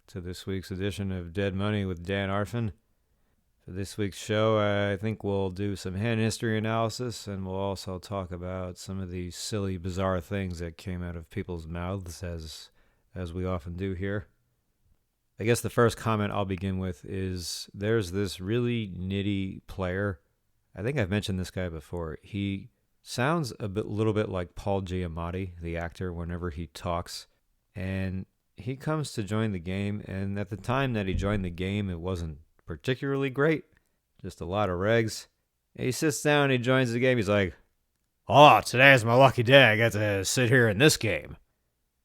to this week's edition of Dead Money with Dan Arfin. For this week's show, I think we'll do some hand history analysis, and we'll also talk about some of the silly, bizarre things that came out of people's mouths, as we often do here. I guess the first comment I'll begin with is there's this really nitty player. I think I've mentioned this guy before. He sounds little bit like Paul Giamatti, the actor, whenever he talks. And he comes to join the game, and at the time that he joined the game, it wasn't particularly great. Just a lot of regs. And he sits down, he joins the game, he's like, "Oh, today's my lucky day, I get to sit here in this game."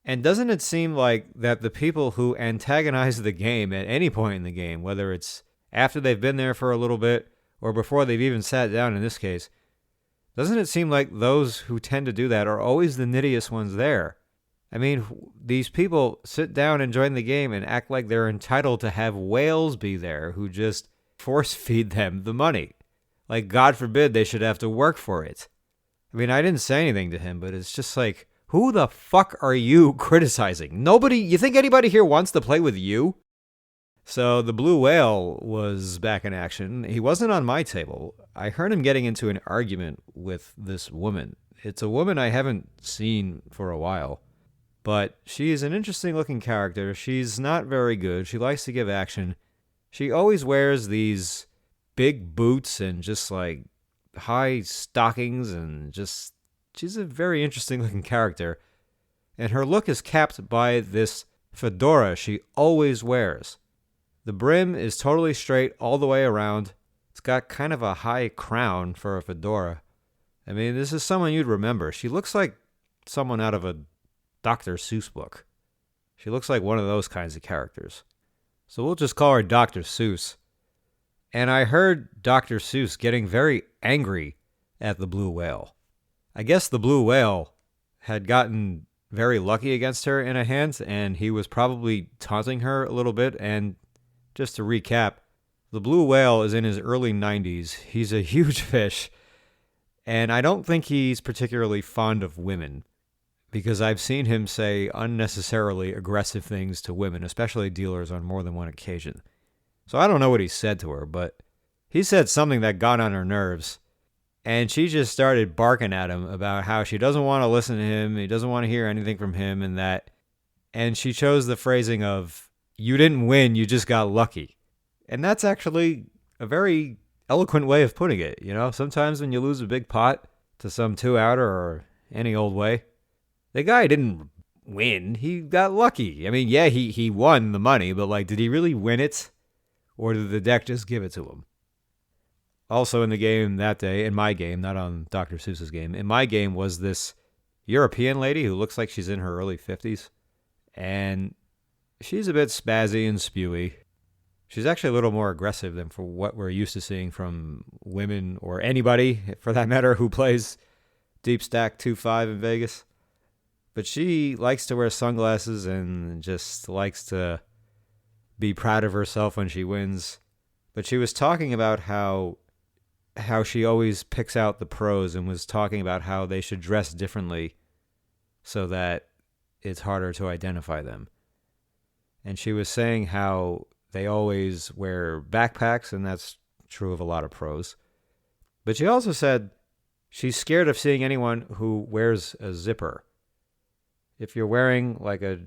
And doesn't it seem like that the people who antagonize the game at any point in the game, whether it's after they've been there for a little bit or before they've even sat down in this case, doesn't it seem like those who tend to do that are always the nittiest ones there? I mean, these people sit down and join the game and act like they're entitled to have whales be there who just force feed them the money. Like, God forbid they should have to work for it. I mean, I didn't say anything to him, but it's just like, who the fuck are you criticizing? Nobody, you think anybody here wants to play with you? So the blue whale was back in action. He wasn't on my table. I heard him getting into an argument with this woman. It's a woman I haven't seen for a while. But she's an interesting looking character. She's not very good. She likes to give action. She always wears these big boots and just like high stockings and just, she's a very interesting looking character. And her look is capped by this fedora she always wears. The brim is totally straight all the way around. It's got kind of a high crown for a fedora. I mean, this is someone you'd remember. She looks like someone out of a Dr. Seuss book. She looks like one of those kinds of characters. So we'll just call her Dr. Seuss. And I heard Dr. Seuss getting very angry at the blue whale. I guess the blue whale had gotten very lucky against her in a hand, and he was probably taunting her a little bit. And just to recap, the blue whale is in his early 90s. He's a huge fish, and I don't think he's particularly fond of women, because I've seen him say unnecessarily aggressive things to women, especially dealers, on more than one occasion. So I don't know what he said to her, but he said something that got on her nerves, and she just started barking at him about how she doesn't want to listen to him, he doesn't want to hear anything from him, and she chose the phrasing of, "You didn't win, you just got lucky." And that's actually a very eloquent way of putting it, you know? Sometimes when you lose a big pot to some two-outer or any old way, the guy didn't win. He got lucky. I mean, yeah, he won the money, but like, did he really win it? Or did the deck just give it to him? Also in the game that day, in my game, not on Dr. Seuss's game, in my game was this European lady who looks like she's in her early 50s. And she's a bit spazzy and spewy. She's actually a little more aggressive than for what we're used to seeing from women, or anybody, for that matter, who plays Deep Stack 2-5 in Vegas. But she likes to wear sunglasses and just likes to be proud of herself when she wins. But she was talking about how she always picks out the pros, and was talking about how they should dress differently so that it's harder to identify them. And she was saying how they always wear backpacks, and that's true of a lot of pros. But she also said she's scared of seeing anyone who wears a zipper. If you're wearing like a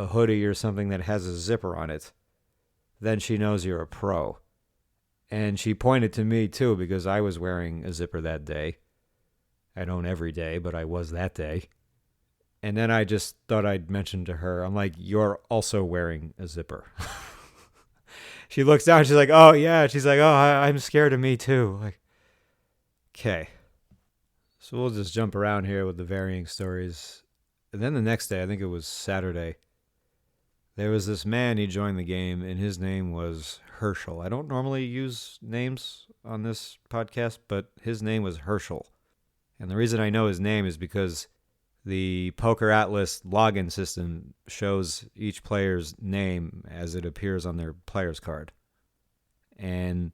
hoodie or something that has a zipper on it, then she knows you're a pro. And she pointed to me too, because I was wearing a zipper that day. I don't every day, but I was that day. And then I just thought I'd mention to her, I'm like, "You're also wearing a zipper." She looks down, she's like, "Oh yeah." She's like, "Oh, I'm scared of me too." Like, okay. So we'll just jump around here with the varying stories. And then the next day, I think it was Saturday, there was this man, he joined the game, and his name was Herschel. I don't normally use names on this podcast, but his name was Herschel. And the reason I know his name is because the Poker Atlas login system shows each player's name as it appears on their player's card. And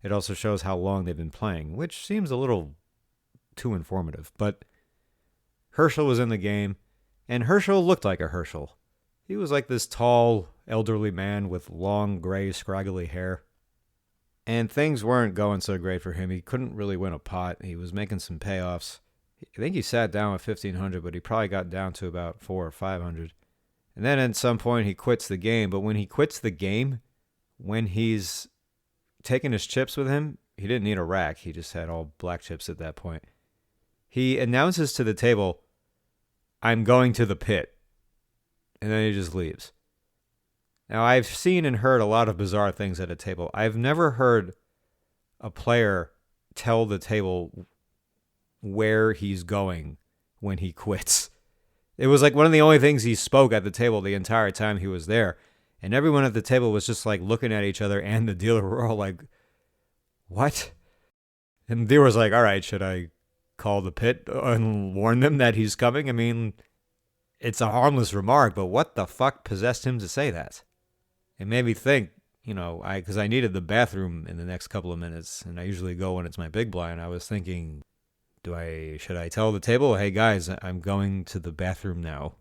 it also shows how long they've been playing, which seems a little too informative. But Herschel was in the game, and Herschel looked like a Herschel. He was like this tall, elderly man with long, gray, scraggly hair. And things weren't going so great for him. He couldn't really win a pot. He was making some payoffs. I think he sat down with 1,500, but he probably got down to about 400 or 500. And then at some point he quits the game. But when he quits the game, when he's taking his chips with him, he didn't need a rack. He just had all black chips at that point. He announces to the table, "I'm going to the pit." And then he just leaves. Now, I've seen and heard a lot of bizarre things at a table. I've never heard a player tell the table where he's going when he quits. It was like one of the only things he spoke at the table the entire time he was there. And everyone at the table was just like looking at each other, and the dealer were all like, "What?" And the dealer was like, "All right, should I call the pit and warn them that he's coming?" I mean, it's a harmless remark, but what the fuck possessed him to say that? It made me think, because I needed the bathroom in the next couple of minutes, and I usually go when it's my big blind. I was thinking, should I tell the table, "Hey guys, I'm going to the bathroom now"?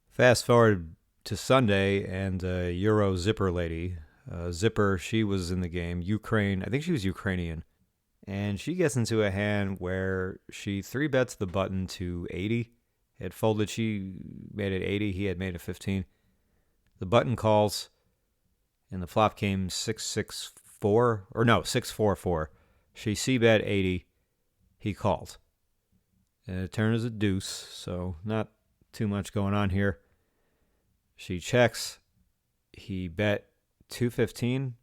Fast forward to Sunday, and Euro Zipper lady, Zipper, she was in the game, Ukraine, I think she was Ukrainian, and she gets into a hand where she 3-bets the button to 80. It folded, she made it 80, he had made it 15. The button calls, and the flop came 6-4-4. She c-bet 80, he called. And the turn is a deuce, so not too much going on here. She checks, he bet 215,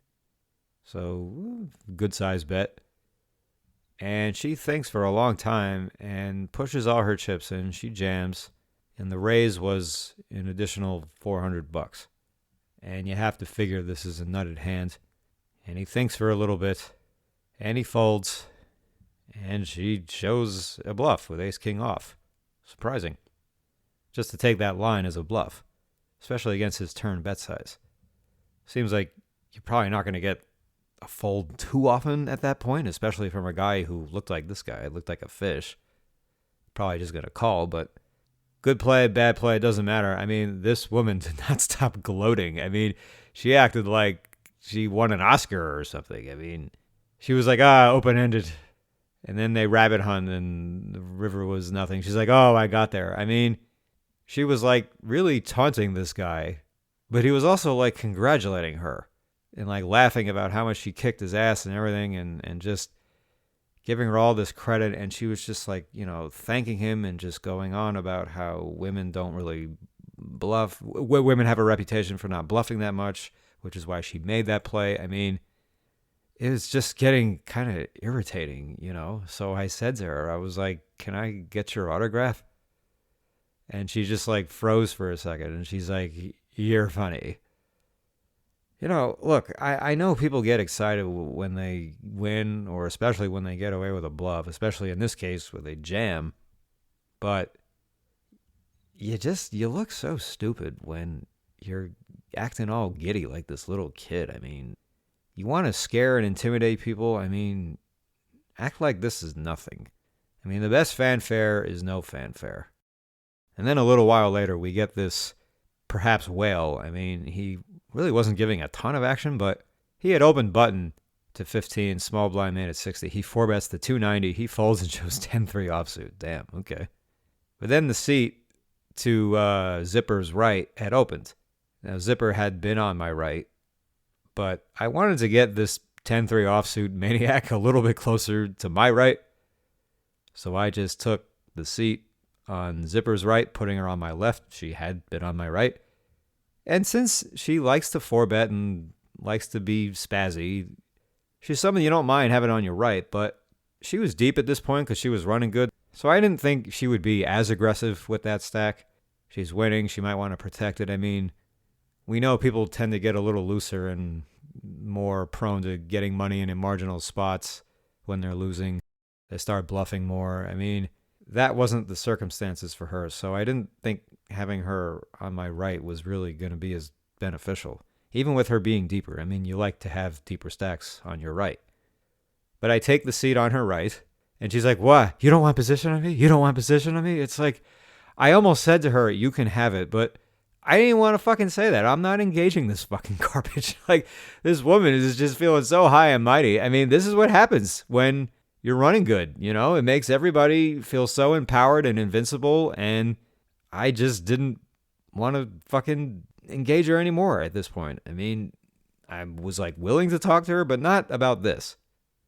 so good size bet. And she thinks for a long time and pushes all her chips in. She jams, and the raise was an additional $400. And you have to figure this is a nutted hand. And he thinks for a little bit, and he folds, and she shows a bluff with ace-king off. Surprising. Just to take that line as a bluff, especially against his turn bet size. Seems like you're probably not going to get a fold too often at that point, especially from a guy who looked like this guy, looked like a fish. Probably just going to call, but good play, bad play, it doesn't matter. I mean, this woman did not stop gloating. I mean, she acted like she won an Oscar or something. I mean, she was like, open-ended. And then they rabbit hunt, and the river was nothing. She's like, "Oh, I got there." I mean, she was like really taunting this guy, but he was also like congratulating her and like laughing about how much she kicked his ass and everything, and just giving her all this credit. And she was just like, thanking him and just going on about how women don't really bluff. Women have a reputation for not bluffing that much, which is why she made that play. I mean, it was just getting kind of irritating, So I said to her, I was like, "Can I get your autograph?" And she just like froze for a second, and she's like, "You're funny." Look, I know people get excited when they win, or especially when they get away with a bluff, especially in this case with a jam. But you look so stupid when you're acting all giddy like this little kid. I mean, you want to scare and intimidate people. I mean, act like this is nothing. I mean, the best fanfare is no fanfare. And then a little while later, we get this perhaps whale. I mean, he really wasn't giving a ton of action, but he had opened button to 15, small blind made at 60. He 4-bets to 290. He folds and shows 10-3 offsuit. Damn, okay. But then the seat to Zipper's right had opened. Now, Zipper had been on my right, but I wanted to get this 10-3 offsuit maniac a little bit closer to my right. So I just took the seat on Zipper's right, putting her on my left. She had been on my right. And since she likes to 4-bet and likes to be spazzy, she's someone you don't mind having on your right, but she was deep at this point because she was running good. So I didn't think she would be as aggressive with that stack. She's winning. She might want to protect it. I mean, we know people tend to get a little looser and more prone to getting money in marginal spots when they're losing. They start bluffing more. I mean, that wasn't the circumstances for her. So I didn't think having her on my right was really going to be as beneficial, even with her being deeper. I mean, you like to have deeper stacks on your right. But I take the seat on her right, and she's like, "What? You don't want position on me? You don't want position on me?" It's like, I almost said to her, "You can have it," but I didn't want to fucking say that. I'm not engaging this fucking garbage. Like, this woman is just feeling so high and mighty. I mean, this is what happens when you're running good, you know? It makes everybody feel so empowered and invincible, and I just didn't want to fucking engage her anymore at this point. I mean, I was like willing to talk to her, but not about this.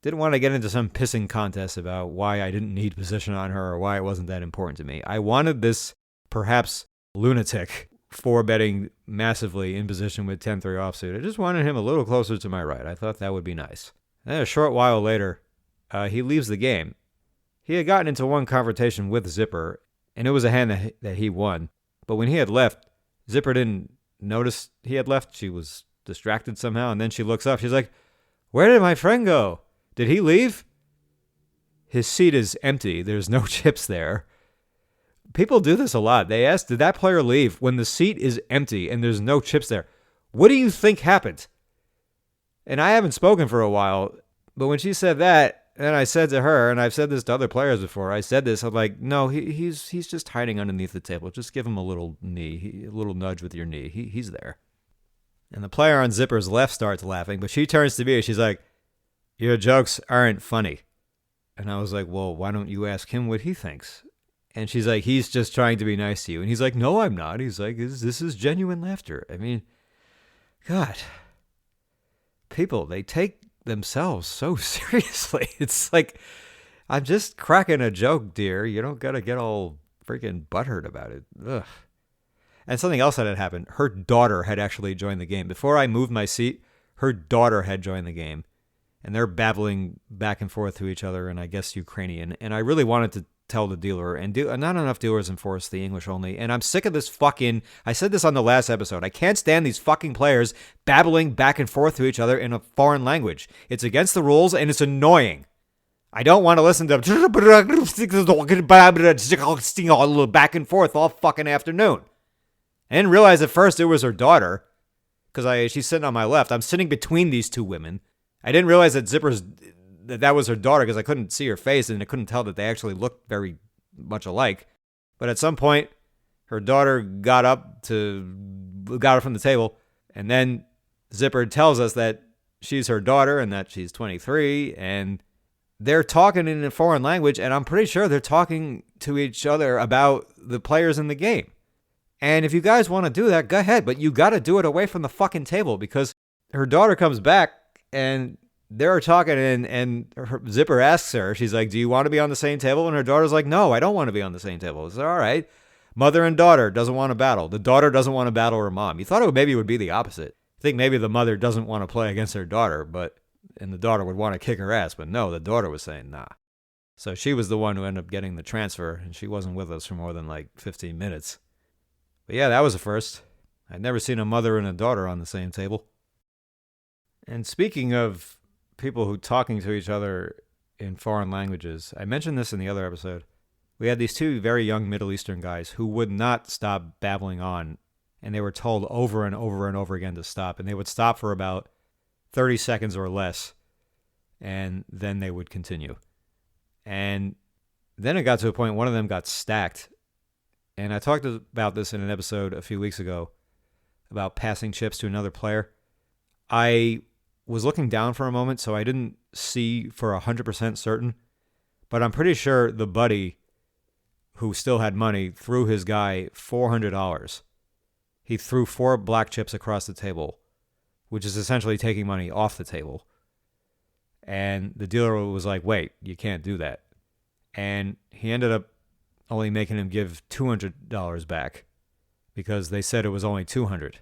Didn't want to get into some pissing contest about why I didn't need position on her or why it wasn't that important to me. I wanted this perhaps lunatic for betting massively in position with 10-3 offsuit. I just wanted him a little closer to my right. I thought that would be nice. Then a short while later, he leaves the game. He had gotten into one confrontation with Zipper, and it was a hand that he won. But when he had left, Zipper didn't notice he had left. She was distracted somehow, and then she looks up. She's like, "Where did my friend go? Did he leave?" His seat is empty. There's no chips there. People do this a lot. They ask, did that player leave when the seat is empty and there's no chips there? What do you think happened? And I haven't spoken for a while, but when she said that, and I said to her, and I've said this to other players before, I said this, I'm like, no, he's just hiding underneath the table. Just give him a little knee, a little nudge with your knee. He's there. And the player on Zipper's left starts laughing, but she turns to me and she's like, your jokes aren't funny. And I was like, well, why don't you ask him what he thinks? And she's like, he's just trying to be nice to you. And he's like, no, I'm not. He's like, this is genuine laughter. I mean, God, people, they take themselves so seriously. It's like, I'm just cracking a joke, dear. You don't got to get all freaking butthurt about it. Ugh. And something else that had happened. Her daughter had actually joined the game. Before I moved my seat, her daughter had joined the game. And they're babbling back and forth to each other in, I guess, Ukrainian. And I really wanted to tell the dealer, and not enough dealers enforce the English only, and I'm sick of this fucking, I said this on the last episode, I can't stand these fucking players babbling back and forth to each other in a foreign language. It's against the rules, and it's annoying. I don't want to listen to back and forth all fucking afternoon. I didn't realize at first it was her daughter, because she's sitting on my left. I'm sitting between these two women. I didn't realize that was her daughter because I couldn't see her face and I couldn't tell that they actually looked very much alike. But at some point, her daughter got her from the table, and then Zipper tells us that she's her daughter and that she's 23, and they're talking in a foreign language, and I'm pretty sure they're talking to each other about the players in the game. And if you guys want to do that, go ahead, but you got to do it away from the fucking table, because her daughter comes back and they're talking, and Zipper asks her, she's like, do you want to be on the same table? And her daughter's like, no, I don't want to be on the same table. It's all right. Mother and daughter doesn't want to battle. The daughter doesn't want to battle her mom. You thought maybe it would be the opposite. I think maybe the mother doesn't want to play against her daughter, and the daughter would want to kick her ass. But no, the daughter was saying, nah. So she was the one who ended up getting the transfer, and she wasn't with us for more than like 15 minutes. But yeah, that was a first. I'd never seen a mother and a daughter on the same table. And speaking of people who talking to each other in foreign languages, I mentioned this in the other episode. We had these two very young Middle Eastern guys who would not stop babbling on, and they were told over and over and over again to stop, and they would stop for about 30 seconds or less, and then they would continue. And then it got to a point one of them got stacked, and I talked about this in an episode a few weeks ago about passing chips to another player. I was looking down for a moment, so I didn't see for 100% certain, but I'm pretty sure the buddy who still had money threw his guy $400. He threw 4 black chips across the table, which is essentially taking money off the table. And the dealer was like, wait, you can't do that. And he ended up only making him give $200 back because they said it was only $200.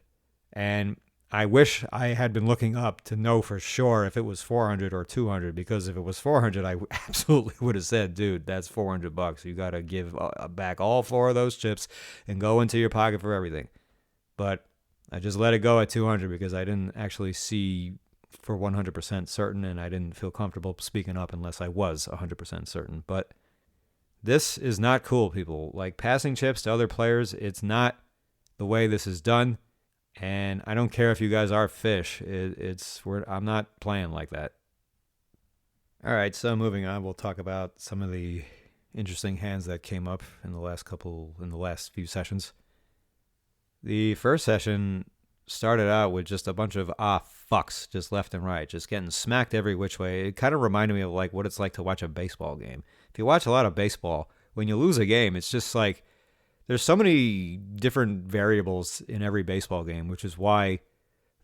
And I wish I had been looking up to know for sure if it was $400 or $200, because if it was $400, I absolutely would have said, dude, that's $400. You got to give back all 4 of those chips and go into your pocket for everything. But I just let it go at $200 because I didn't actually see for 100% certain, and I didn't feel comfortable speaking up unless I was 100% certain. But this is not cool, people. Like, passing chips to other players, it's not the way this is done. And I don't care if you guys are fish. I'm not playing like that. All right, so moving on, we'll talk about some of the interesting hands that came up in the last few sessions. The first session started out with just a bunch of fucks just left and right, just getting smacked every which way. It kind of reminded me of like what it's like to watch a baseball game. If you watch a lot of baseball, when you lose a game, it's just like there's so many different variables in every baseball game, which is why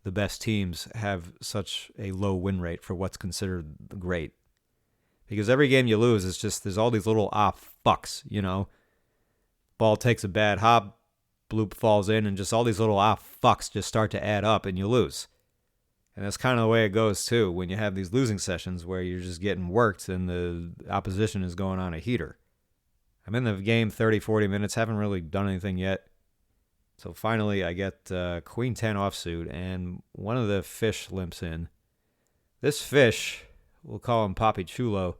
the best teams have such a low win rate for what's considered great. Because every game you lose is just there's all these little fucks, you know. Ball takes a bad hop, bloop falls in, and just all these little fucks just start to add up and you lose. And that's kind of the way it goes too when you have these losing sessions where you're just getting worked and the opposition is going on a heater. I'm in the game 30, 40 minutes, haven't really done anything yet. So finally I get Queen 10 offsuit and one of the fish limps in. This fish, we'll call him Papi Chulo,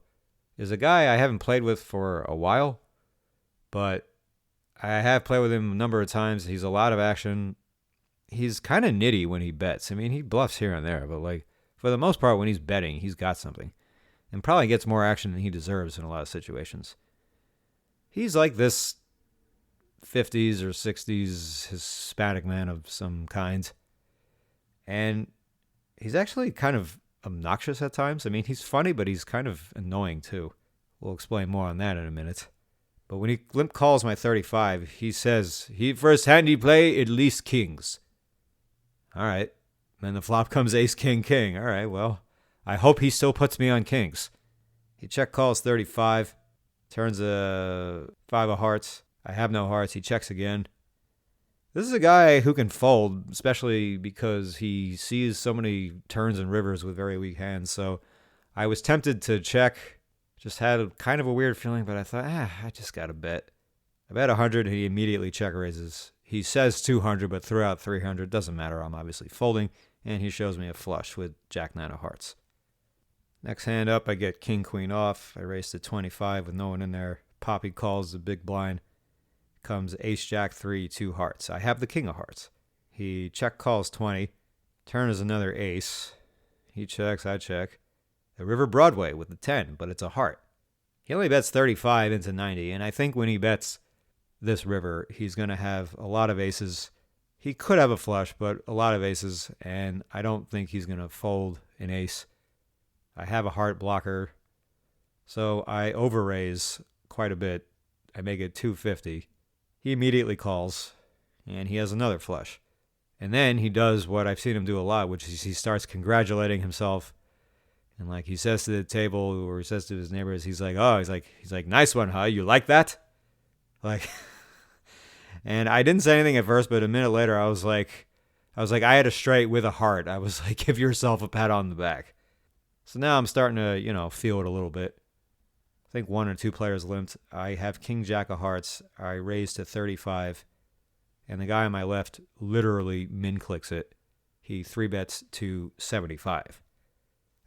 is a guy I haven't played with for a while, but I have played with him a number of times. He's a lot of action. He's kind of nitty when he bets. I mean, he bluffs here and there, but like for the most part when he's betting, he's got something. And probably gets more action than he deserves in a lot of situations. He's like this 50s or 60s Hispanic man of some kind. And he's actually kind of obnoxious at times. I mean, he's funny, but he's kind of annoying too. We'll explain more on that in a minute. But when he limp calls my 35, he says, first hand he play, at least kings. All right. Then the flop comes ace, king, king. All right, well, I hope he still puts me on kings. He check calls 35. Turns a 5 of hearts. I have no hearts. He checks again. This is a guy who can fold, especially because he sees so many turns and rivers with very weak hands. So I was tempted to check. Just had kind of a weird feeling, but I thought, I just got to bet. I bet 100 and he immediately check raises. He says 200, but threw out 300. Doesn't matter. I'm obviously folding. And he shows me a flush with Jack 9 of hearts. Next hand up, I get king, queen off. I race to 25 with no one in there. Poppy calls the big blind. Comes ace, jack, 3, 2 hearts. I have the king of hearts. He check calls 20. Turn is another ace. He checks, I check. The river Broadway with the 10, but it's a heart. He only bets 35 into 90, and I think when he bets this river, he's going to have a lot of aces. He could have a flush, but a lot of aces, and I don't think he's going to fold an ace. I have a heart blocker, so I overraise quite a bit. I make it 250. He immediately calls, and he has another flush. And then he does what I've seen him do a lot, which is he starts congratulating himself. And like he says to the table, or he says to his neighbors, he's like, nice one, huh? You like that? Like, and I didn't say anything at first, but a minute later, I was like, I had a straight with a heart. I was like, give yourself a pat on the back. So now I'm starting to, feel it a little bit. I think 1 or 2 players limped. I have king, jack of hearts. I raise to 35. And the guy on my left literally min clicks it. He 3-bets to 75.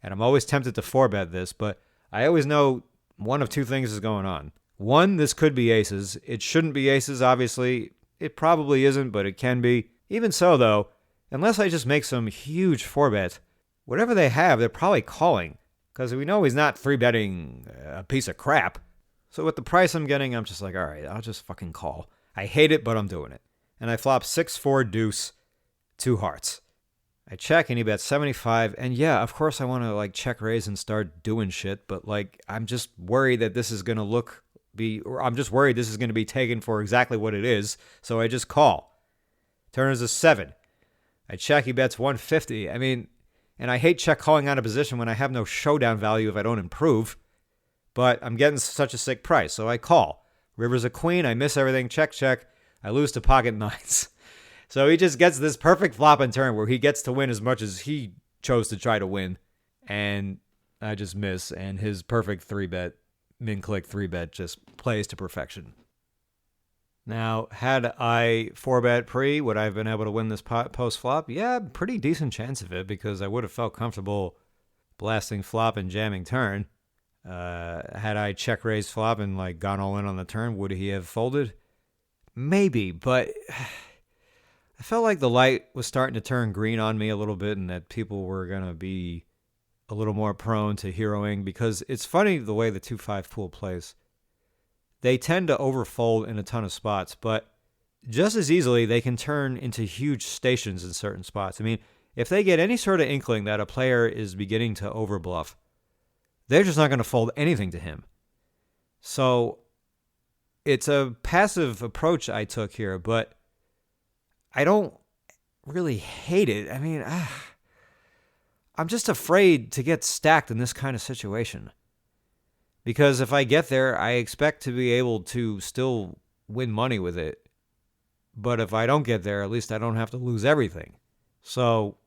And I'm always tempted to 4-bet this, but I always know one of 2 things is going on. One, this could be aces. It shouldn't be aces, obviously. It probably isn't, but it can be. Even so, though, unless I just make some huge 4-bet, whatever they have, they're probably calling. Because we know he's not 3-betting a piece of crap. So with the price I'm getting, I'm just like, all right, I'll just fucking call. I hate it, but I'm doing it. And I flop 6-4 deuce, 2 hearts. I check and he bets 75. And yeah, of course I want to like check raise and start doing shit. But like, I'm just worried that this is going to I'm just worried this is going to be taken for exactly what it is. So I just call. Turn is a 7. I check, he bets 150. I mean, and I hate check calling out of position when I have no showdown value if I don't improve. But I'm getting such a sick price, so I call. River's a queen, I miss everything, check, check. I lose to pocket 9s. So he just gets this perfect flop and turn where he gets to win as much as he chose to try to win. And I just miss, and his perfect 3-bet, min-click 3-bet just plays to perfection. Now, had I 4-bet pre, would I have been able to win this post-flop? Yeah, pretty decent chance of it because I would have felt comfortable blasting flop and jamming turn. Had I check raise flop and like gone all in on the turn, would he have folded? Maybe, but I felt like the light was starting to turn green on me a little bit and that people were going to be a little more prone to heroing because it's funny the way the 2-5 pool plays. They tend to overfold in a ton of spots, but just as easily they can turn into huge stations in certain spots. I mean, if they get any sort of inkling that a player is beginning to overbluff, they're just not going to fold anything to him. So it's a passive approach I took here, but I don't really hate it. I mean, I'm just afraid to get stacked in this kind of situation. Because if I get there, I expect to be able to still win money with it. But if I don't get there, at least I don't have to lose everything. So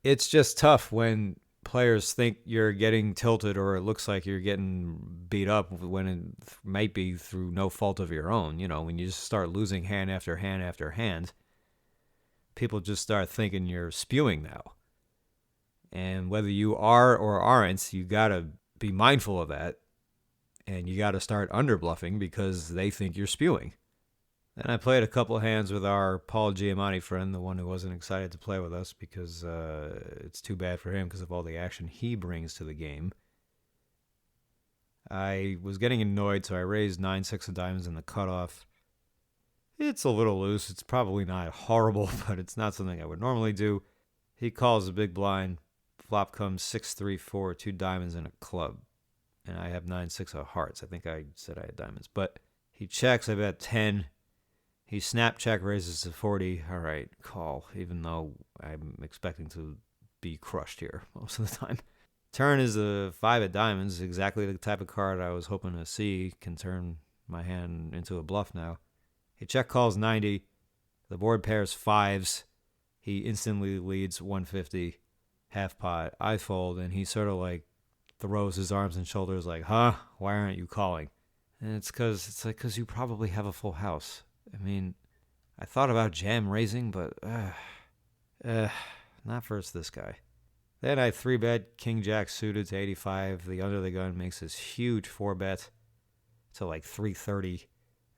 it's just tough when players think you're getting tilted or it looks like you're getting beat up when it might be through no fault of your own. You know, when you just start losing hand after hand after hand, people just start thinking you're spewing now. And whether you are or aren't, you got to be mindful of that. And you got to start underbluffing because they think you're spewing. Then I played a couple of hands with our Paul Giamatti friend, the one who wasn't excited to play with us because it's too bad for him because of all the action he brings to the game. I was getting annoyed, so I raised 9-6 of diamonds in the cutoff. It's a little loose. It's probably not horrible, but it's not something I would normally do. He calls a big blind. Flop comes 6-3-4, 2 diamonds and a club. And I have 9-6 of hearts. I think I said I had diamonds. But he checks. I bet 10. He snap check raises to 40. All right, call, even though I'm expecting to be crushed here most of the time. Turn is a 5 of diamonds, exactly the type of card I was hoping to see. Can turn my hand into a bluff now. He check calls 90. The board pairs 5s. He instantly leads 150. Half pot. I fold, and he sort of like throws his arms and shoulders like, huh? Why aren't you calling? And it's because you probably have a full house. I mean, I thought about jam raising, but not first this guy. Then I 3-bet King Jack suited to 85. The under the gun makes this huge 4-bet to like 330.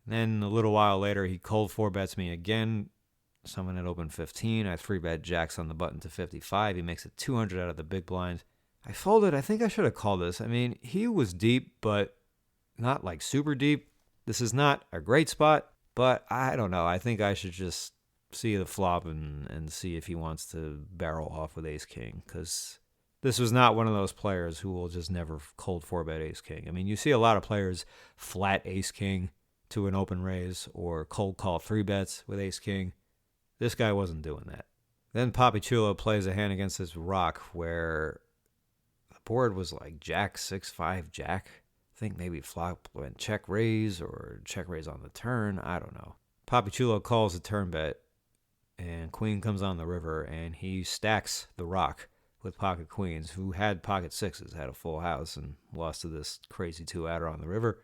Then a little while later, he cold 4-bets me again. Someone had opened 15. I 3-bet jacks on the button to 55. He makes it 200 out of the big blind. I folded. I think I should have called this. I mean, he was deep, but not like super deep. This is not a great spot. But I don't know. I think I should just see the flop and see if he wants to barrel off with ace-king. Because this was not one of those players who will just never cold 4-bet ace-king. I mean, you see a lot of players flat ace-king to an open raise or cold call 3-bets with ace-king. This guy wasn't doing that. Then Papichulo plays a hand against this rock where the board was like jack, 6-5, jack. I think maybe flop went check raise or check raise on the turn. I don't know. Papichulo calls a turn bet, and queen comes on the river, and he stacks the rock with pocket queens, who had pocket 6s, had a full house, and lost to this crazy 2-outer on the river.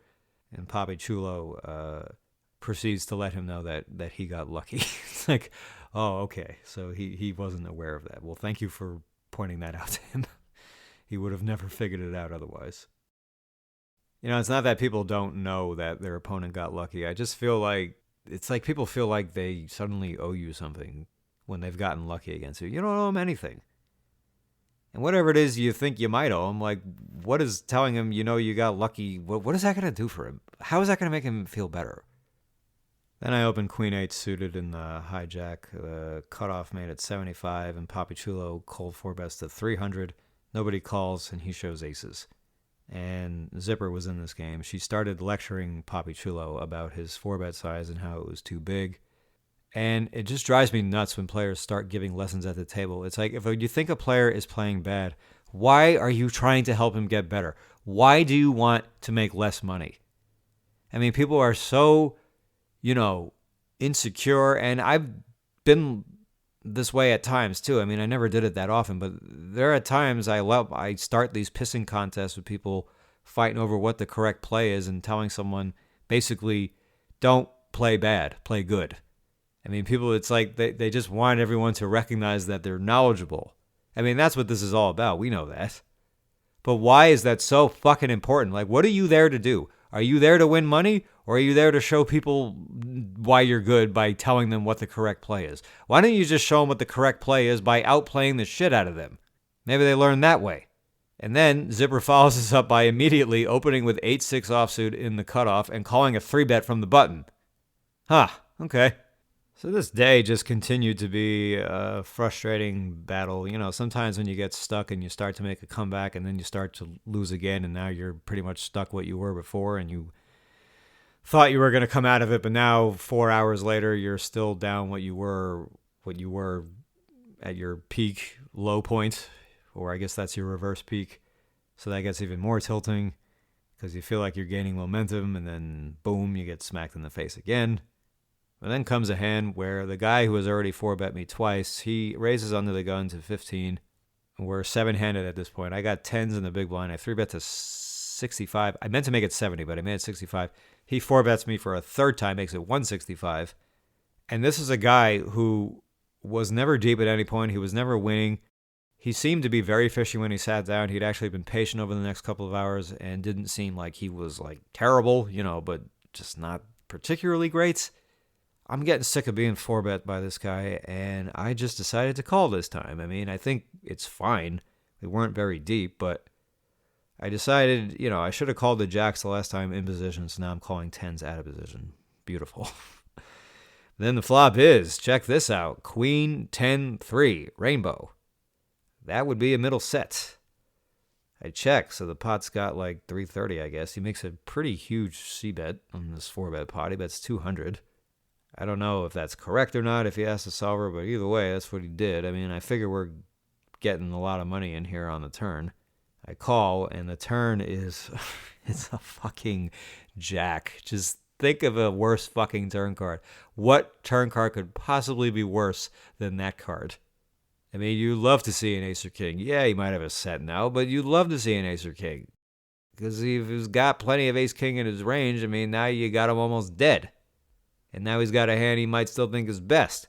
And Papichulo proceeds to let him know that he got lucky. It's like, oh, okay, so he wasn't aware of that. Well, thank you for pointing that out to him. He would have never figured it out otherwise. You know, it's not that people don't know that their opponent got lucky. I just feel like it's like people feel like they suddenly owe you something when they've gotten lucky against you. You don't owe them anything. And whatever it is you think you might owe him, like, what is telling him, you know, you got lucky? What is that going to do for him? How is that going to make him feel better? Then I opened Queen 8 suited in the hijack. The cutoff made it 75, and Papichulo cold 4-bets to 300. Nobody calls, and he shows aces. And Zipper was in this game. She started lecturing Papichulo about his 4-bet size and how it was too big. And it just drives me nuts when players start giving lessons at the table. It's like, if you think a player is playing bad, why are you trying to help him get better? Why do you want to make less money? I mean, people are so, insecure, and I've been this way at times too. I mean, I never did it that often, but there are times I start these pissing contests with people fighting over what the correct play is and telling someone basically, don't play bad, play good. I mean, people, it's like they just want everyone to recognize that they're knowledgeable. I mean, that's what this is all about. We know that. But why is that so fucking important? Like, what are you there to do? Are you there to win money, or are you there to show people why you're good by telling them what the correct play is? Why don't you just show them what the correct play is by outplaying the shit out of them? Maybe they learn that way. And then Zipper follows us up by immediately opening with 8-6 offsuit in the cutoff and calling a 3-bet from the button. Huh, okay. So this day just continued to be a frustrating battle. Sometimes when you get stuck and you start to make a comeback and then you start to lose again, and now you're pretty much stuck what you were before, and you thought you were going to come out of it, but now 4 hours later you're still down what you were at your peak low point, or I guess that's your reverse peak. So that gets even more tilting because you feel like you're gaining momentum, and then boom, you get smacked in the face again. And then comes a hand where the guy who has already 4-bet me twice, he raises under the gun to 15. We're 7-handed at this point. I got 10s in the big blind. I 3-bet to 65. I meant to make it 70, but I made it 65. He 4-bets me for a third time, makes it 165. And this is a guy who was never deep at any point. He was never winning. He seemed to be very fishy when he sat down. He'd actually been patient over the next couple of hours and didn't seem like he was terrible, but just not particularly great. I'm getting sick of being 4-bet by this guy, and I just decided to call this time. I mean, I think it's fine. We weren't very deep, but I decided, I should have called the jacks the last time in position, so now I'm calling 10s out of position. Beautiful. Then the flop is, check this out, Queen 10-3, rainbow. That would be a middle set. I check, so the pot's got 330, I guess. He makes a pretty huge c-bet on this 4-bet pot. He bets 200. I don't know if that's correct or not if he has the solver, but either way, that's what he did. I mean, I figure we're getting a lot of money in here on the turn. I call, and the turn is, it's a fucking jack. Just think of a worse fucking turn card. What turn card could possibly be worse than that card? I mean, you love to see an ace or king. Yeah, he might have a set now, but you'd love to see an ace or king. Because if he's got plenty of ace king in his range, I mean, now you got him almost dead. And now he's got a hand he might still think is best.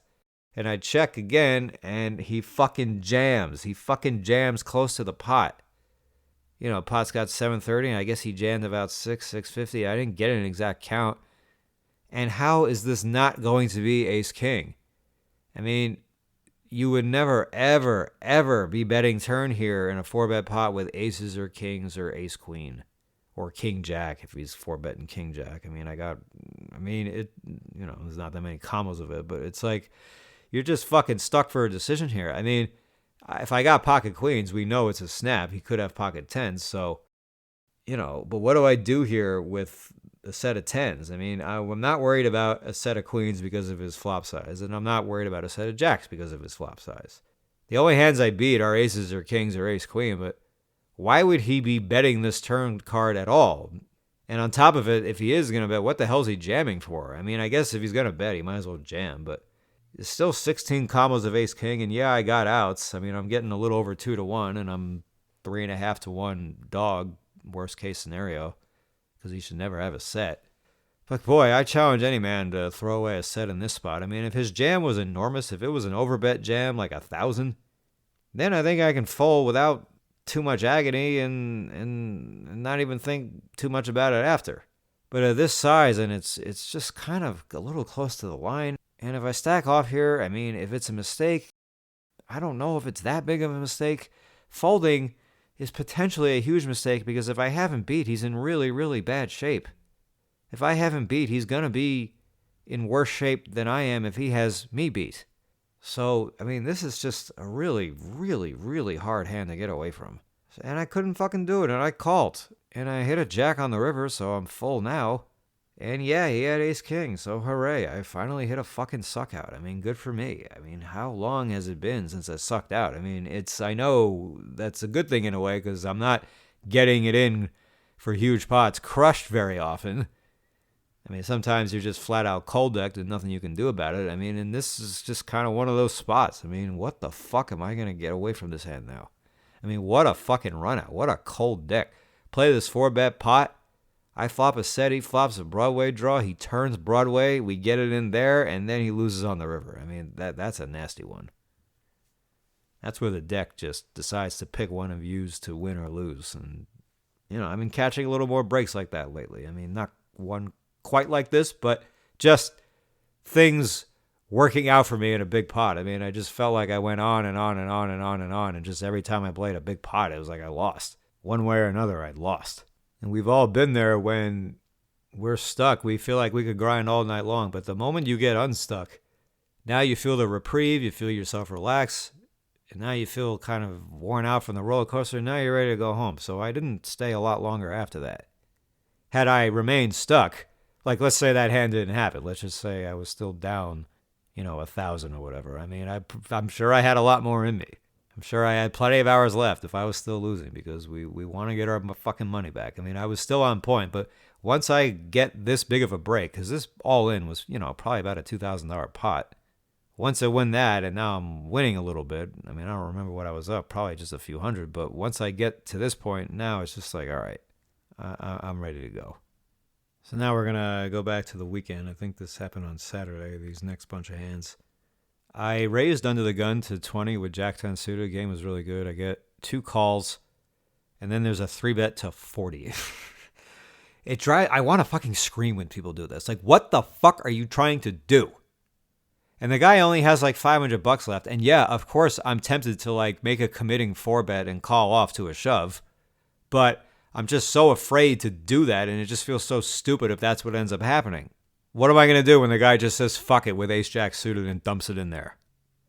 And I check again, and he fucking jams. He fucking jams close to the pot. Pot's got 730, and I guess he jammed about 650. I didn't get an exact count. And how is this not going to be ace-king? I mean, you would never, ever, ever be betting turn here in a 4-bet pot with aces or kings or ace-queen. Or king-jack if he's 4-betting king-jack. There's not that many combos of it, but it's you're just fucking stuck for a decision here. I mean, if I got pocket queens, we know it's a snap. He could have pocket 10s, so, but what do I do here with a set of 10s? I mean, I'm not worried about a set of queens because of his flop size, and I'm not worried about a set of jacks because of his flop size. The only hands I beat are aces or kings or ace-queen, but why would he be betting this turn card at all? And on top of it, if he is going to bet, what the hell is he jamming for? I mean, I guess if he's going to bet, he might as well jam, but it's still 16 combos of ace-king, and yeah, I got outs. I mean, I'm getting a little over 2-1, and I'm 3.5-1 dog, worst case scenario, because he should never have a set. But boy, I challenge any man to throw away a set in this spot. I mean, if his jam was enormous, if it was an overbet jam, 1,000, then I think I can fold without too much agony and not even think too much about it after. But at this size, and it's just kind of a little close to the line. And if I stack off here, I mean, if it's a mistake, I don't know if it's that big of a mistake. Folding is potentially a huge mistake because if I have him beat, he's in really, really bad shape. If I have him beat, he's going to be in worse shape than I am if he has me beat. So, I mean, this is just a really, really, really hard hand to get away from. And I couldn't fucking do it, and I called. And I hit a jack on the river, so I'm full now. And yeah, he had ace-king, so hooray, I finally hit a fucking suck out. I mean, good for me. I mean, how long has it been since I sucked out? I mean, I know that's a good thing in a way, because I'm not getting it in for huge pots crushed very often. I mean, sometimes you're just flat out cold decked and nothing you can do about it. I mean, and this is just kind of one of those spots. I mean, what the fuck am I going to get away from this hand now? I mean, what a fucking run out. What a cold deck. Play this 4-bet pot. I flop a set. He flops a Broadway draw. He turns Broadway. We get it in there, and then he loses on the river. I mean, that's a nasty one. That's where the deck just decides to pick one of yous to win or lose. And, I've been catching a little more breaks like that lately. I mean, not one quite like this, but just things working out for me in a big pot. I mean, I just felt like I went on and on and on and on and on, and just every time I played a big pot, it was like I lost. One way or another, I'd lost. And we've all been there when we're stuck. We feel like we could grind all night long, but the moment you get unstuck, Now you feel the reprieve, you feel yourself relax, and now you feel kind of worn out from the roller coaster, and now you're ready to go home. So I didn't stay a lot longer after that. Had I remained stuck, like let's say that hand didn't happen, let's just say I was still down, 1,000 or whatever. I mean, I'm sure I had a lot more in me. I'm sure I had plenty of hours left if I was still losing because we want to get our fucking money back. I mean, I was still on point, but once I get this big of a break, because this all in was, probably about a $2,000 pot. Once I win that, and now I'm winning a little bit, I mean, I don't remember what I was up, probably just a few hundred, but once I get to this point, now it's just like, all right, I'm ready to go. So now we're going to go back to the weekend. I think this happened on Saturday, these next bunch of hands. I raised under the gun to 20 with Jack 10 suited. The game was really good. I get 2 calls, and then there's a 3-bet to 40. I want to fucking scream when people do this. Like, what the fuck are you trying to do? And the guy only has like $500 left. And yeah, of course, I'm tempted to like make a committing 4-bet and call off to a shove. But I'm just so afraid to do that, and it just feels so stupid if that's what ends up happening. What am I going to do when the guy just says fuck it with ace-jack suited and dumps it in there?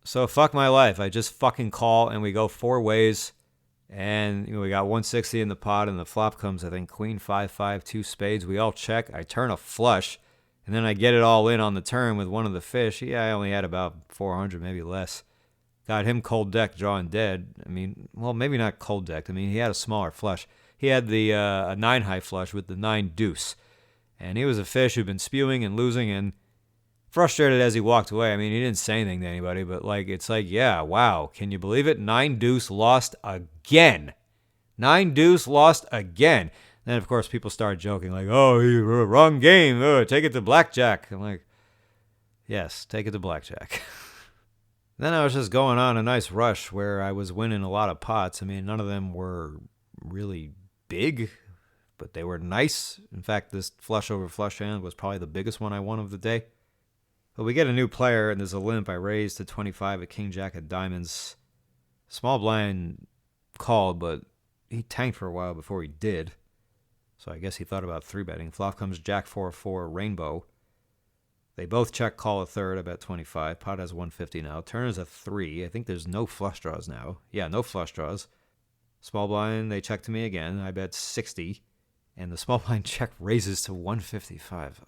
So fuck my life. I just fucking call, and we go 4 ways, and we got 160 in the pot, and the flop comes, I think, queen, 5-5, 2 spades. We all check. I turn a flush, and then I get it all in on the turn with one of the fish. Yeah, I only had about 400, maybe less. Got him cold deck, drawing dead. I mean, well, maybe not cold decked. I mean, he had a smaller flush. He had the a 9-high flush with the 9 deuce. And he was a fish who'd been spewing and losing and frustrated as he walked away. I mean, he didn't say anything to anybody, but it's like, yeah, wow. Can you believe it? 9 deuce lost again. 9 deuce lost again. Then, of course, people started joking like, oh, wrong game. Oh, take it to blackjack. I'm like, yes, take it to blackjack. Then I was just going on a nice rush where I was winning a lot of pots. I mean, none of them were really big, but they were nice. In fact, this flush over flush hand was probably the biggest one I won of the day. But we get a new player, and there's a limp. I raised to 25 at king jack of diamonds. Small blind called, but he tanked for a while before he did. So I guess he thought about 3-betting. Flop comes jack 4-4 rainbow. They both check call a third. I bet 25. Pot has 150 now. Turn is a 3. I think there's no flush draws now. Yeah, no flush draws. Small blind, they check to me again. I bet 60. And the small blind check raises to 155.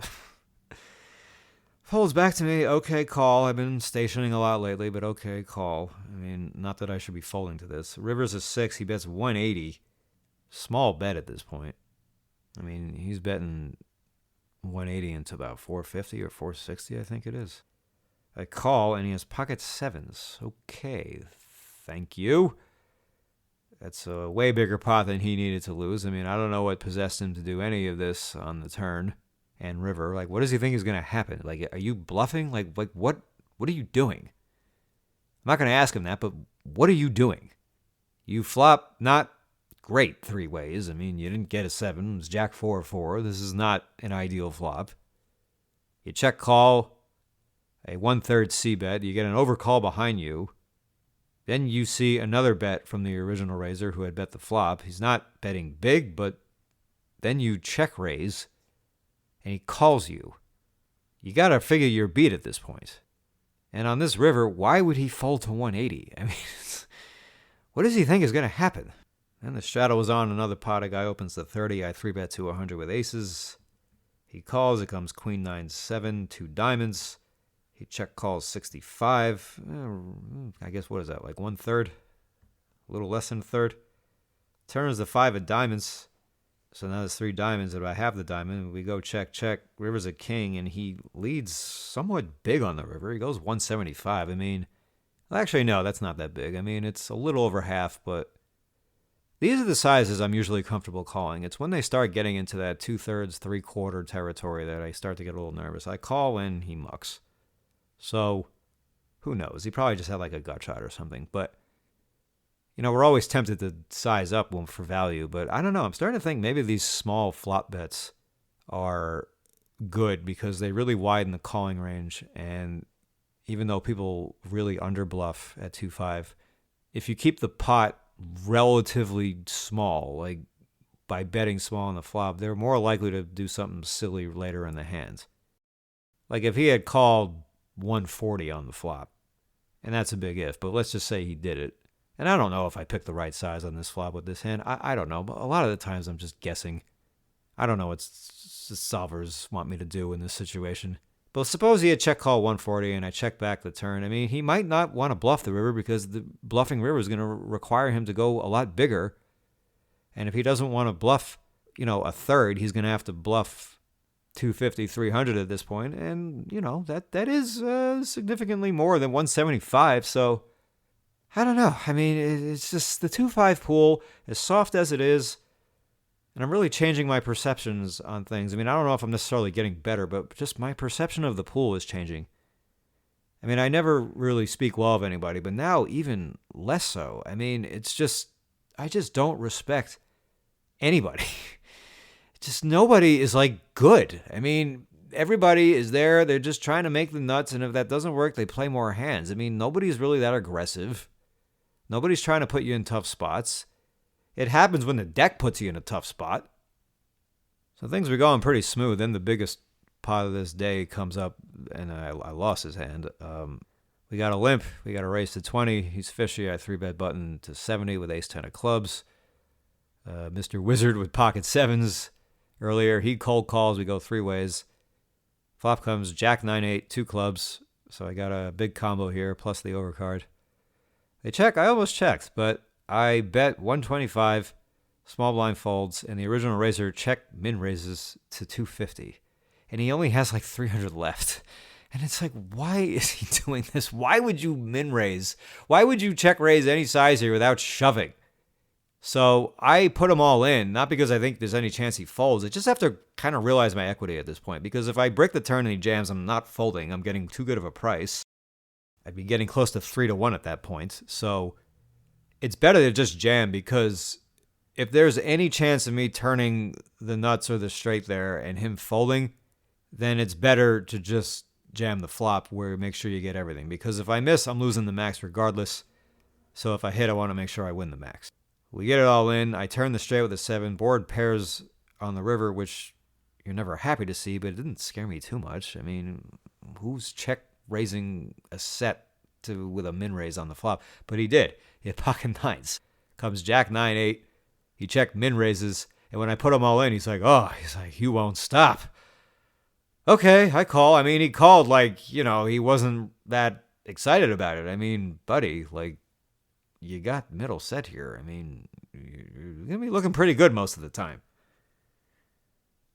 Folds back to me. Okay, call. I've been stationing a lot lately, but okay, call. I mean, not that I should be folding to this. River's a 6. He bets 180. Small bet at this point. I mean, he's betting 180 into about 450 or 460, I think it is. I call, and he has pocket 7s. Okay, thank you. That's a way bigger pot than he needed to lose. I mean, I don't know what possessed him to do any of this on the turn and river. Like, what does he think is going to happen? Like, are you bluffing? Like what are you doing? I'm not going to ask him that, but what are you doing? You flop not great 3 ways. I mean, you didn't get a 7. It was jack 4-4. This is not an ideal flop. You check call, a 1/3 C bet. You get an overcall behind you. Then you see another bet from the original raiser who had bet the flop. He's not betting big, but then you check raise, and he calls you. You got to figure your beat at this point. And on this river, why would he fold to 180? I mean, what does he think is going to happen? And the straddle was on another pot. A guy opens the 30. I 3-bet to 100 with aces. He calls. It comes queen 9-7, 2 diamonds. He check calls 65. I guess, what is that, like 1/3? A little less than a third. Turns the 5 of diamonds. So now there's 3 diamonds. If I have the diamond, we go check, check. River's a king, and he leads somewhat big on the river. He goes 175. I mean, well, actually, no, that's not that big. I mean, it's a little over half, but these are the sizes I'm usually comfortable calling. It's when they start getting into that 2/3, 3/4 territory that I start to get a little nervous. I call when he mucks. So, who knows? He probably just had like a gut shot or something. But, we're always tempted to size up for value. But I don't know. I'm starting to think maybe these small flop bets are good because they really widen the calling range. And even though people really underbluff at 2-5, if you keep the pot relatively small, like by betting small on the flop, they're more likely to do something silly later in the hand. Like if he had called 140 on the flop. And that's a big if, but let's just say he did it. And I don't know if I picked the right size on this flop with this hand. I don't know, but a lot of the times I'm just guessing. I don't know what solvers want me to do in this situation. But suppose he had check call 140 and I check back the turn. I mean, he might not want to bluff the river because the bluffing river is going to require him to go a lot bigger. And if he doesn't want to bluff, a third, he's going to have to bluff 250, 300 at this point. And, that is significantly more than 175. So I don't know. I mean, it's just the 2-5 pool, as soft as it is, and I'm really changing my perceptions on things. I mean, I don't know if I'm necessarily getting better, but just my perception of the pool is changing. I mean, I never really speak well of anybody, but now even less so. I mean, I just don't respect anybody. Just nobody is good. I mean, everybody is there. They're just trying to make the nuts. And if that doesn't work, they play more hands. I mean, nobody's really that aggressive. Nobody's trying to put you in tough spots. It happens when the deck puts you in a tough spot. So things were going pretty smooth. Then the biggest pot of this day comes up, and I lost his hand. We got a limp. We got a raise to 20. He's fishy. I 3-bet button to 70 with ace-10 of clubs. Mr. Wizard with pocket sevens earlier. He cold calls. We go three ways. Flop comes jack 9-8, 2 clubs. So I got a big combo here, plus the overcard. They check. I almost checked, but I bet 125. Small blind folds, and the original raiser check min raises to 250. And he only has 300 left. And it's why is he doing this? Why would you min raise? Why would you check raise any size here without shoving? So I put him all in, not because I think there's any chance he folds. I just have to kind of realize my equity at this point. Because if I break the turn and he jams, I'm not folding. I'm getting too good of a price. I'd be getting close to 3-1 at that point. So it's better to just jam, because if there's any chance of me turning the nuts or the straight there and him folding, then it's better to just jam the flop where you make sure you get everything. Because if I miss, I'm losing the max regardless. So if I hit, I want to make sure I win the max. We get it all in. I turn the straight with a 7. Board pairs on the river, which you're never happy to see, but it didn't scare me too much. I mean, who's check raising a set with a min raise on the flop? But he did. He had pocket nines. Comes jack 9-8. He checked min raises, and when I put them all in, he's like, you won't stop. Okay, I call. I mean, he called he wasn't that excited about it. I mean, buddy, you got middle set here. I mean, you're going to be looking pretty good most of the time.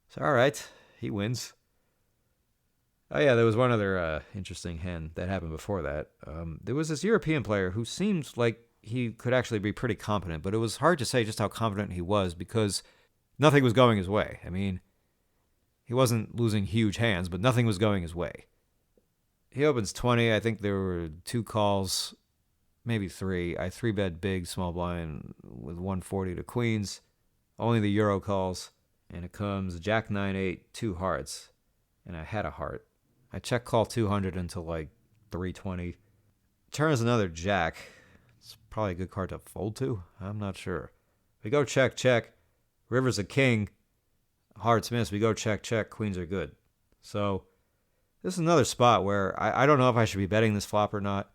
So, all right, he wins. Oh, yeah, there was one other interesting hand that happened before that. There was this European player who seemed like he could actually be pretty competent, but it was hard to say just how confident he was because nothing was going his way. I mean, he wasn't losing huge hands, but nothing was going his way. He opens 20. I think there were 2 calls, maybe 3. I 3-bet big, small blind with 140 to queens. Only the Euro calls, and it comes jack 9-8, 2 hearts, and I had a heart. I check call 200 until 320. Turns another jack. It's probably a good card to fold to. I'm not sure. We go check, check. River's a king. Hearts miss. We go check, check. Queens are good. So this is another spot where I don't know if I should be betting this flop or not.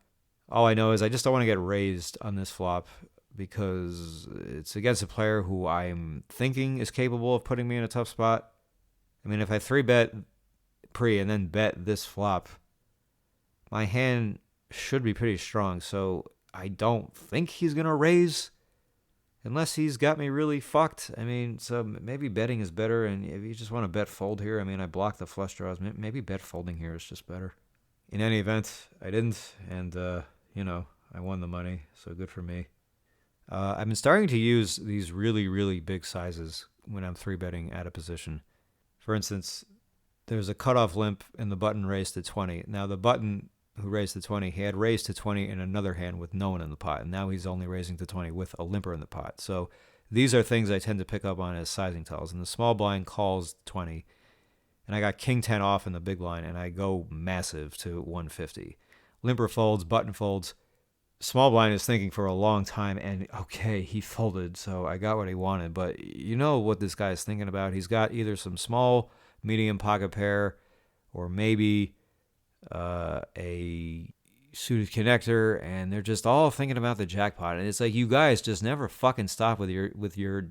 All I know is I just don't want to get raised on this flop because it's against a player who I'm thinking is capable of putting me in a tough spot. I mean, if I 3-bet pre and then bet this flop, my hand should be pretty strong. So I don't think he's going to raise unless he's got me really fucked. I mean, so maybe betting is better. And if you just want to bet fold here, I mean, I blocked the flush draws. Maybe bet folding here is just better. In any event, I didn't. And, I won the money. So good for me. I've been starting to use these really, really big sizes when I'm 3-betting at a position. For instance, there's a cutoff limp and the button raised to 20. Now, the button who raised to 20, he had raised to 20 in another hand with no one in the pot. And now he's only raising to 20 with a limper in the pot. So these are things I tend to pick up on as sizing tells. And the small blind calls 20. And I got king 10 off in the big blind, and I go massive to 150. Limper folds, button folds. Small blind is thinking for a long time, and okay, he folded, so I got what he wanted. But you know what this guy is thinking about. He's got either some small, medium pocket pair, or maybe a suited connector, and they're just all thinking about the jackpot. And it's like, you guys just never fucking stop with your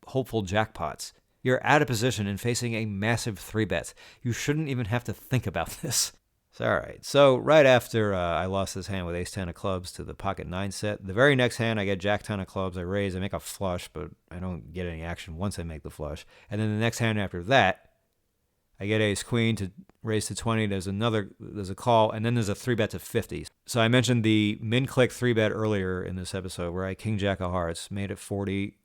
hopeful jackpots. You're out of position and facing a massive 3-bet. You shouldn't even have to think about this. So, all right. So right after I lost this hand with ace 10 of clubs to the pocket 9 set, the very next hand I get jack 10 of clubs. I raise, I make a flush, but I don't get any action once I make the flush. And then the next hand after that, I get ace queen to raise to 20. There's a call, and then there's a 3-bet to 50. So I mentioned the min click 3-bet earlier in this episode where I king jack of hearts, made it 40.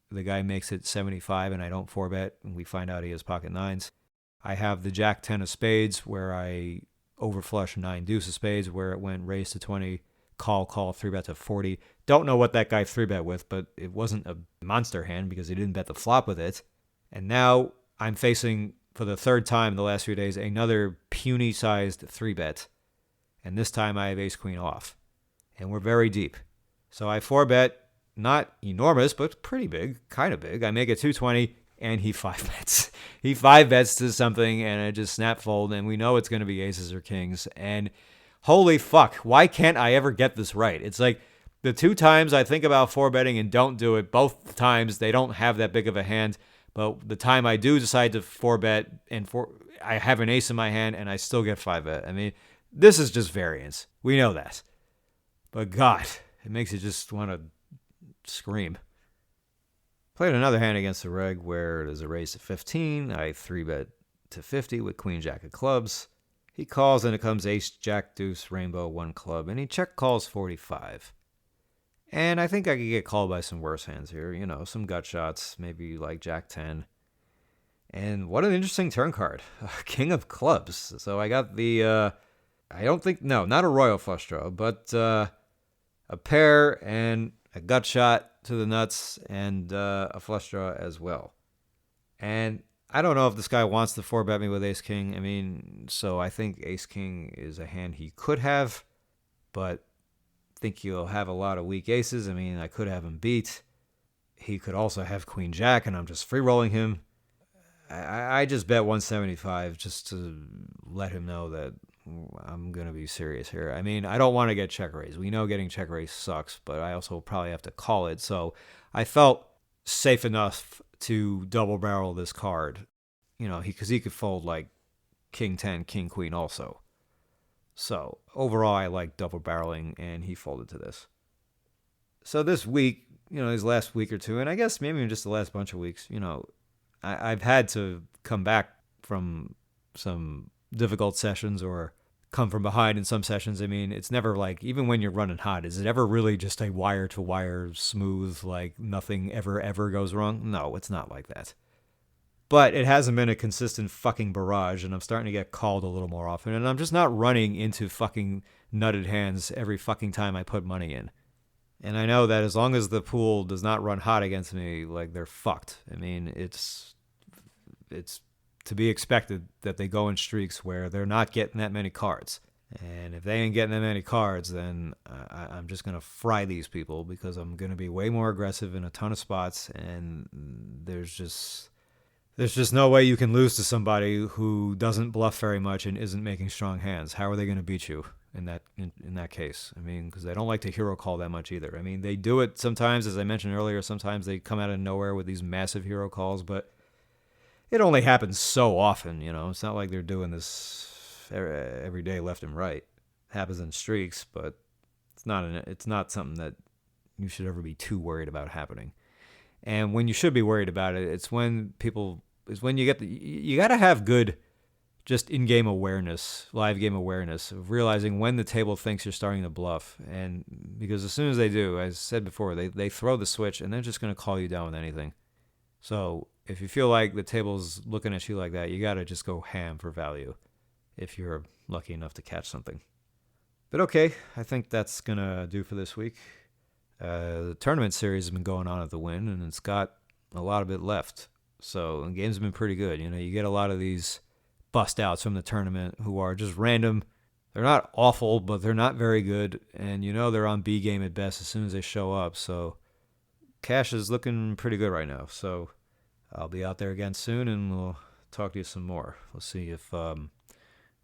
The guy makes it 75, and I don't 4-bet, and we find out he has pocket 9s. I have the jack 10 of spades where I overflush 9 deuce of spades where it went raised to 20, call, 3-bet to 40. Don't know what that guy 3-bet with, but it wasn't a monster hand because he didn't bet the flop with it. And now I'm facing, for the third time in the last few days, another puny-sized 3-bet. And this time I have ace queen off. And we're very deep. So I 4-bet, not enormous, but pretty big, kind of big. I make it 220, and he 5-bets. He 5-bets to something, and I just snap fold, and we know it's going to be aces or kings. And holy fuck, why can't I ever get this right? It's like the 2 times I think about 4-betting and don't do it, both times they don't have that big of a hand. But the time I do decide to 4-bet, and I have an ace in my hand, and I still get 5-bet. I mean, this is just variance. We know that. But God, it makes you just want to scream. Played another hand against the reg where there's a raise to 15. I 3-bet to 50 with queen jack of clubs. He calls, and it comes ace jack deuce rainbow 1 club, and he check calls 45. And I think I could get called by some worse hands here, some gut shots, maybe like jack 10. And what an interesting turn card, king of clubs. So I got the not a royal flush draw, but a pair and a gut shot to the nuts, and a flush draw as well. And I don't know if this guy wants to 4-bet me with ace king. I mean, so I think ace king is a hand he could have, but I think he'll have a lot of weak aces. I mean, I could have him beat. He could also have queen jack, and I'm just free rolling him. I just bet 175 just to let him know that I'm going to be serious here. I mean, I don't want to get check raised. We know getting check raised sucks, but I also probably have to call it. So I felt safe enough to double barrel this card, because he could fold like king 10, king queen also. So overall, I like double barreling, and he folded to this. So this week, his last week or two, and I guess maybe even just the last bunch of weeks, I've had to come back from some difficult sessions or come from behind in some sessions. I mean, it's never like, even when you're running hot, is it ever really just a wire-to-wire smooth, like nothing ever goes wrong? No, it's not like that. But it hasn't been a consistent fucking barrage, and I'm starting to get called a little more often, and I'm just not running into fucking nutted hands every fucking time I put money in. And I know that as long as the pool does not run hot against me, like, they're fucked. I mean, it's to be expected that they go in streaks where they're not getting that many cards. And if they ain't getting that many cards, then I'm just going to fry these people, because I'm going to be way more aggressive in a ton of spots, and there's just no way you can lose to somebody who doesn't bluff very much and isn't making strong hands. How are they going to beat you in that case? I mean, because they don't like to hero call that much either. I mean, they do it sometimes, as I mentioned earlier. Sometimes they come out of nowhere with these massive hero calls, but it only happens so often, It's not like they're doing this every day left and right. It happens in streaks, but it's not something that you should ever be too worried about happening. And when you should be worried about it, it's when you got to have good just in-game awareness, live game awareness of realizing when the table thinks you're starting to bluff. And because as soon as they do, as I said before, they throw the switch, and they're just going to call you down with anything. So if you feel like the table's looking at you like that, you got to just go ham for value if you're lucky enough to catch something. But okay, I think that's going to do for this week. The tournament series has been going on at the Wynn, and it's got a lot of it left. So the games have been pretty good. You get a lot of these bust outs from the tournament who are just random. They're not awful, but they're not very good. And they're on B game at best as soon as they show up. So cash is looking pretty good right now. So I'll be out there again soon, and we'll talk to you some more. We'll see if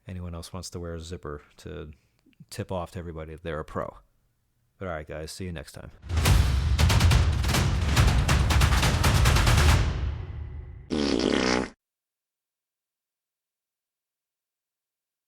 anyone else wants to wear a zipper to tip off to everybody that they're a pro. But all right, guys, see you next time.